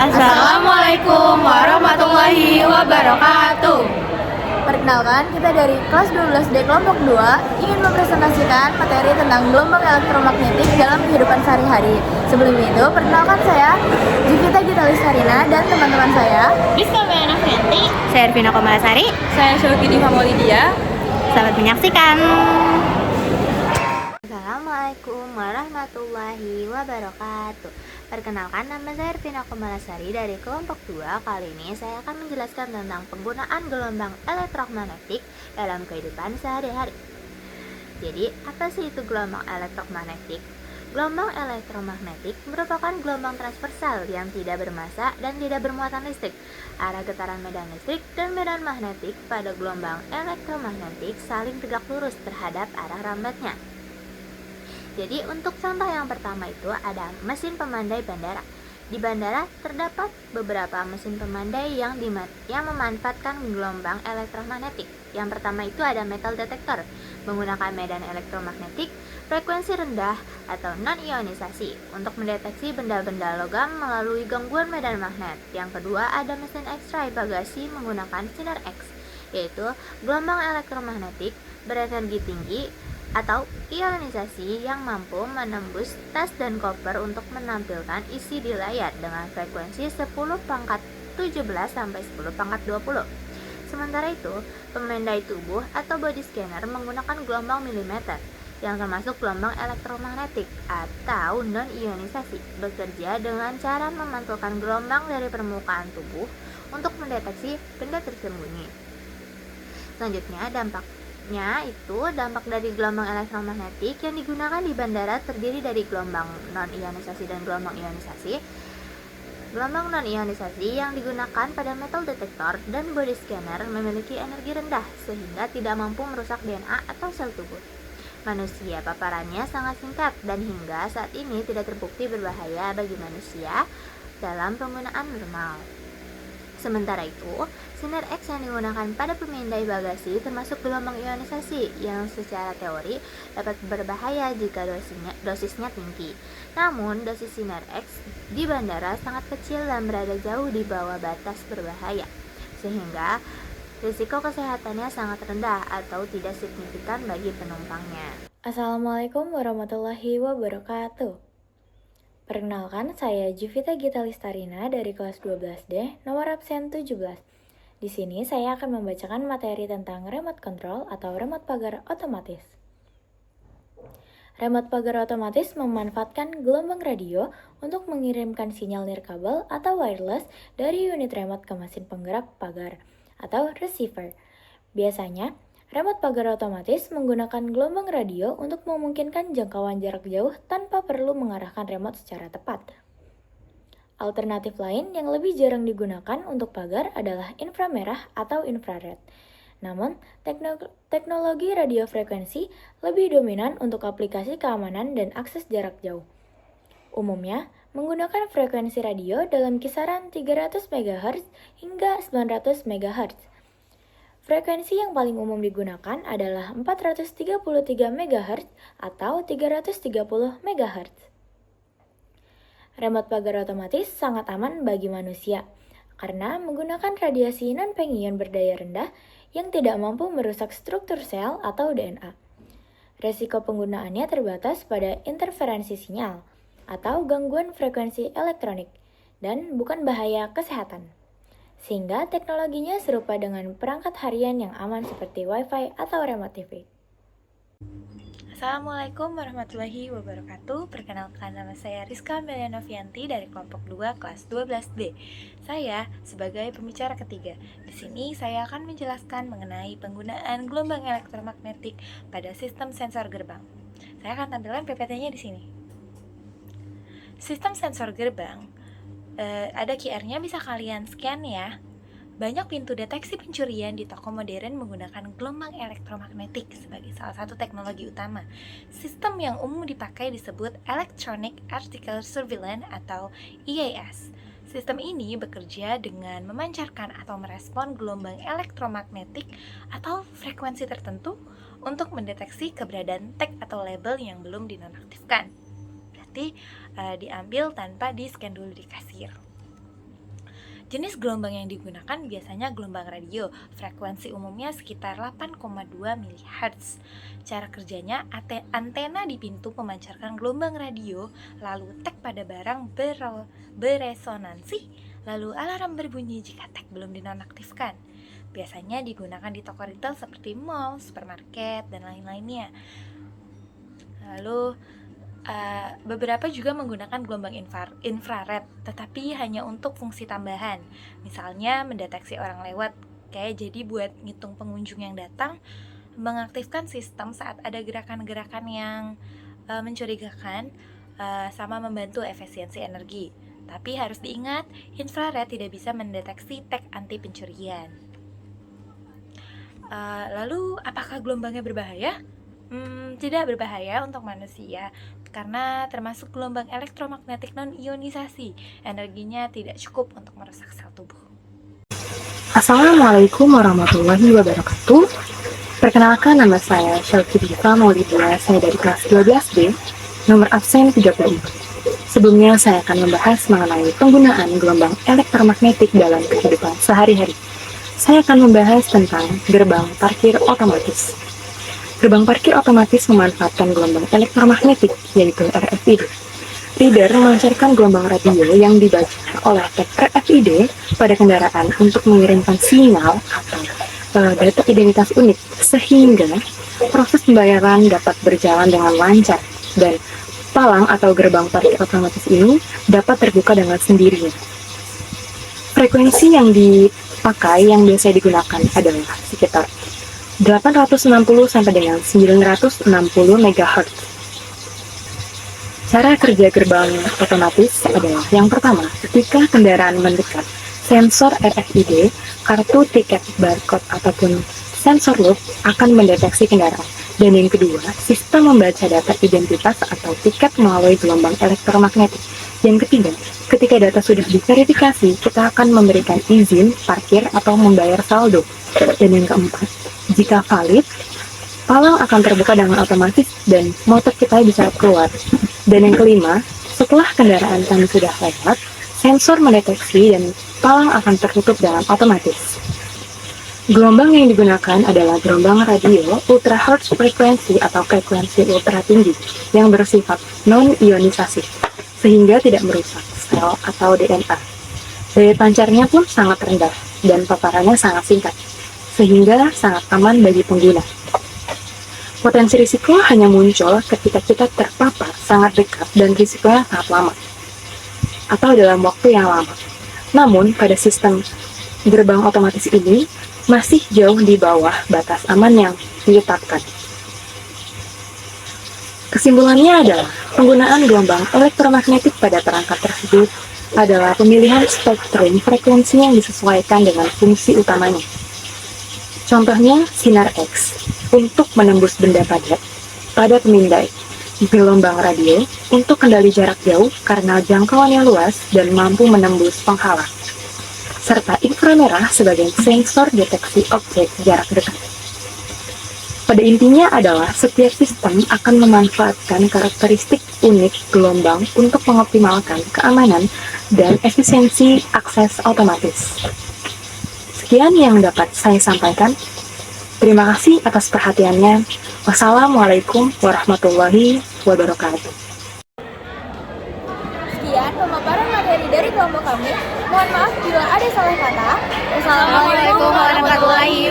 Assalamualaikum warahmatullahi wabarakatuh. Perkenalkan, kita dari kelas 12D kelompok 2 ingin mempresentasikan materi tentang gelombang elektromagnetik dalam kehidupan sehari-hari. Sebelum itu, perkenalkan saya Jivita Gitalisarina dan teman-teman saya Rizka Bayana Fenti. Saya Ervina Komalasari. Saya Syulkini Famolidia. Selamat menyaksikan. Assalamualaikum warahmatullahi wabarakatuh. Perkenalkan, nama saya Ervina Komalasari dari kelompok 2. Kali ini saya akan menjelaskan tentang penggunaan gelombang elektromagnetik dalam kehidupan sehari-hari. Jadi, apa sih itu gelombang elektromagnetik? Gelombang elektromagnetik merupakan gelombang transversal yang tidak bermassa dan tidak bermuatan listrik. Arah getaran medan listrik dan medan magnetik pada gelombang elektromagnetik saling tegak lurus terhadap arah rambatnya. Jadi untuk contoh yang pertama itu ada mesin pemandai bandara. Di bandara terdapat beberapa mesin pemandai yang memanfaatkan gelombang elektromagnetik. Yang pertama itu ada metal detektor, menggunakan medan elektromagnetik frekuensi rendah atau non-ionisasi untuk mendeteksi benda-benda logam melalui gangguan medan magnet. Yang kedua ada mesin X-ray bagasi menggunakan sinar X, yaitu gelombang elektromagnetik berenergi tinggi atau ionisasi yang mampu menembus tas dan koper untuk menampilkan isi di layar dengan frekuensi 10 pangkat 17 sampai 10 pangkat 20. Sementara itu, pemandai tubuh atau body scanner menggunakan gelombang milimeter yang termasuk gelombang elektromagnetik atau non-ionisasi, bekerja dengan cara memantulkan gelombang dari permukaan tubuh untuk mendeteksi benda tersembunyi. Selanjutnya, dampak dari gelombang elektromagnetik yang digunakan di bandara terdiri dari gelombang non-ionisasi dan gelombang ionisasi. Gelombang non-ionisasi yang digunakan pada metal detektor dan body scanner memiliki energi rendah sehingga tidak mampu merusak DNA atau sel tubuh manusia. Paparannya sangat singkat dan hingga saat ini tidak terbukti berbahaya bagi manusia dalam penggunaan normal. Sementara itu, sinar X yang digunakan pada pemindai bagasi termasuk gelombang ionisasi yang secara teori dapat berbahaya jika dosisnya tinggi. Namun, dosis sinar X di bandara sangat kecil dan berada jauh di bawah batas berbahaya, sehingga risiko kesehatannya sangat rendah atau tidak signifikan bagi penumpangnya. Assalamualaikum warahmatullahi wabarakatuh. Perkenalkan, saya Jivita Gitalisarina dari kelas 12D, nomor absen 17. Di sini saya akan membacakan materi tentang remote control atau remote pagar otomatis. Remote pagar otomatis memanfaatkan gelombang radio untuk mengirimkan sinyal nirkabel atau wireless dari unit remote ke mesin penggerak pagar atau receiver. Biasanya, remote pagar otomatis menggunakan gelombang radio untuk memungkinkan jangkauan jarak jauh tanpa perlu mengarahkan remote secara tepat. Alternatif lain yang lebih jarang digunakan untuk pagar adalah inframerah atau infrared. Namun, teknologi radio frekuensi lebih dominan untuk aplikasi keamanan dan akses jarak jauh. Umumnya, menggunakan frekuensi radio dalam kisaran 300 MHz hingga 900 MHz. Frekuensi yang paling umum digunakan adalah 433 MHz atau 330 MHz. Remote pagar otomatis sangat aman bagi manusia karena menggunakan radiasi non-pengion berdaya rendah yang tidak mampu merusak struktur sel atau DNA. Resiko penggunaannya terbatas pada interferensi sinyal atau gangguan frekuensi elektronik dan bukan bahaya kesehatan. Sehingga teknologinya serupa dengan perangkat harian yang aman seperti Wi-Fi atau remote TV. Assalamualaikum warahmatullahi wabarakatuh. Perkenalkan, nama saya Rizka Melianovianti dari kelompok 2 kelas 12B. Saya sebagai pembicara ketiga. Di sini saya akan menjelaskan mengenai penggunaan gelombang elektromagnetik pada sistem sensor gerbang. Saya akan tampilkan PPT-nya di sini. Sistem sensor gerbang ada QR-nya, bisa kalian scan ya. Banyak pintu deteksi pencurian di toko modern menggunakan gelombang elektromagnetik sebagai salah satu teknologi utama. Sistem yang umum dipakai disebut Electronic Article Surveillance atau EAS. Sistem ini bekerja dengan memancarkan atau merespon gelombang elektromagnetik atau frekuensi tertentu untuk mendeteksi keberadaan tag atau label yang belum dinonaktifkan. Berarti diambil tanpa di-scan dulu di kasir. Jenis gelombang yang digunakan biasanya gelombang radio, frekuensi umumnya sekitar 8,2 MHz. Cara kerjanya, antena di pintu memancarkan gelombang radio, lalu tag pada barang beresonansi, lalu alarm berbunyi jika tag belum dinonaktifkan. Biasanya digunakan di toko retail seperti mall, supermarket, dan lain-lainnya. Lalu beberapa juga menggunakan gelombang infrared, tetapi hanya untuk fungsi tambahan. Misalnya mendeteksi orang lewat, jadi buat ngitung pengunjung yang datang, mengaktifkan sistem saat ada gerakan-gerakan yang mencurigakan, sama membantu efisiensi energi. Tapi harus diingat, infrared tidak bisa mendeteksi tag anti pencurian. Lalu apakah gelombangnya berbahaya? Tidak berbahaya untuk manusia karena termasuk gelombang elektromagnetik non-ionisasi. Energinya tidak cukup untuk merusak sel tubuh. Assalamualaikum warahmatullahi wabarakatuh. Perkenalkan, nama saya Shelky Diva Maulidia, saya dari kelas 12B, nomor absen 34. Sebelumnya saya akan membahas mengenai penggunaan gelombang elektromagnetik dalam kehidupan sehari-hari. Saya akan membahas tentang gerbang parkir otomatis. Gerbang parkir otomatis memanfaatkan gelombang elektromagnetik, yaitu RFID. Reader memancarkan gelombang radio yang dibaca oleh tag RFID pada kendaraan untuk mengirimkan sinyal atau data identitas unik, sehingga proses pembayaran dapat berjalan dengan lancar dan palang atau gerbang parkir otomatis ini dapat terbuka dengan sendirinya. Frekuensi yang dipakai yang biasa digunakan adalah sekitar 860 sampai dengan 960 MHz. Cara kerja gerbang otomatis adalah yang pertama, ketika kendaraan mendekat, sensor RFID, kartu tiket barcode ataupun sensor loop akan mendeteksi kendaraan. Dan yang kedua, sistem membaca data identitas atau tiket melalui gelombang elektromagnetik. Yang ketiga, ketika data sudah diverifikasi, kita akan memberikan izin parkir atau membayar saldo. Dan yang keempat, jika valid, palang akan terbuka dengan otomatis dan motor kita bisa keluar. Dan yang kelima, setelah kendaraan kami sudah lewat, sensor mendeteksi dan palang akan tertutup dengan otomatis. Gelombang yang digunakan adalah gelombang radio ultra hertz frekuensi atau frekuensi ultra tinggi yang bersifat non-ionisasi, sehingga tidak merusak sel atau DNA. Daya pancarnya pun sangat rendah dan paparannya sangat singkat, sehingga sangat aman bagi pengguna. Potensi risiko hanya muncul ketika kita terpapar sangat dekat dan risikonya sangat lama, atau dalam waktu yang lama. Namun, pada sistem gerbang otomatis ini, masih jauh di bawah batas aman yang ditetapkan. Kesimpulannya adalah, penggunaan gelombang elektromagnetik pada perangkat tersebut adalah pemilihan spektrum frekuensi yang disesuaikan dengan fungsi utamanya. Contohnya, sinar X untuk menembus benda padat pada pemindai, gelombang radio untuk kendali jarak jauh karena jangkauannya luas dan mampu menembus penghalang, serta inframerah sebagai sensor deteksi objek jarak dekat. Pada intinya adalah setiap sistem akan memanfaatkan karakteristik unik gelombang untuk mengoptimalkan keamanan dan efisiensi akses otomatis. Sekian yang dapat saya sampaikan. Terima kasih atas perhatiannya. Wassalamualaikum warahmatullahi wabarakatuh. Sekian pemaparan materi dari kelompok kami. Mohon maaf bila ada salah kata. Assalamualaikum warahmatullahi